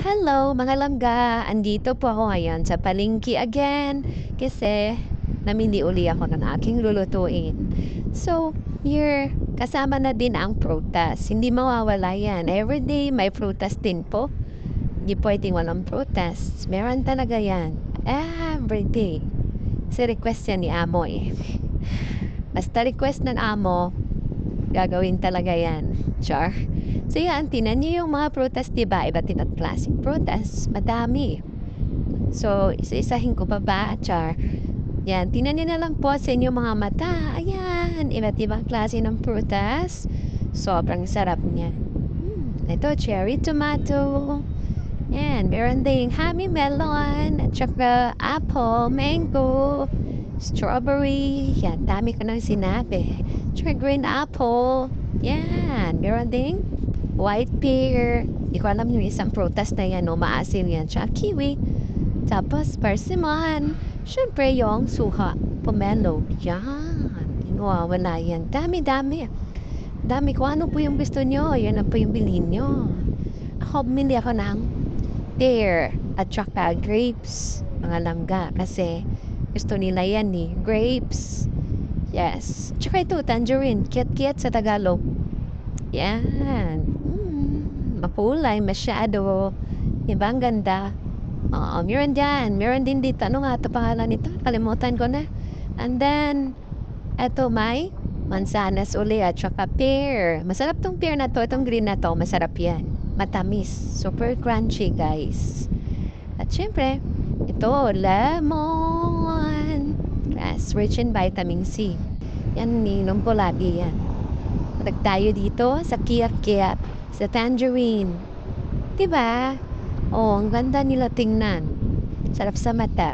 Hello mga langga! Andito po ako ngayon sa palengke again kasi namili uli ako ng aking lulutuin. So, here, kasama na din ang prutas. Hindi mawawala yan. Everyday may prutas din po. Hindi pwedeng walang prutas. Meron talaga yan. Everyday. Kasi request yan ni amo eh. Basta request ng amo, gagawin talaga yan. Char. So yan, tinan niyo yung mga prutas, diba? Iba't ibang klaseng prutas. Madami. So, isa-isahin ko pa ba, Char? Yan, tinan niyo na lang po sa inyong mga mata. Ayan, iba't ibang klase ng prutas. Sobrang sarap niya. Ito, cherry tomato. Yan, meron ding honey melon, at saka apple, mango, strawberry. Yan, dami ko nang sinabi. Tsaka green apple. Yan, meron ding white pear. Di ko alam yung isang prutas na yan, no? Maasim yan. Tsaka kiwi. Tapos persimmon. Siyempre yung suha. Pomelo. Yan. Wala yan. Dami-dami. Dami ko. Ano po yung gusto nyo? Yan na po yung bilhin nyo. Ako, bumili ako ng pear at saka grapes. Mga langga. Kasi gusto nila yan eh. Grapes. Yes. Tsaka ito, tangerine. Kiat-kiat sa Tagalog. Yan. Makulay, masyado. Diba, ang ganda. Oo, meron dyan. Meron din dito. Ano nga ito pangalan nito? Kalimutan ko na. And then, eto may mansanas uli at saka pear. Masarap tong pear na to. Itong green na to. Masarap yan. Matamis. Super crunchy, guys. At syempre, ito, lemon. Yes, rich in vitamin C. Yan, ninom ko lagi yan. Matag tayo dito sa kiat-kiat. Sa tangerine. Diba? Oh, ang ganda nila tingnan. Sarap sa mata.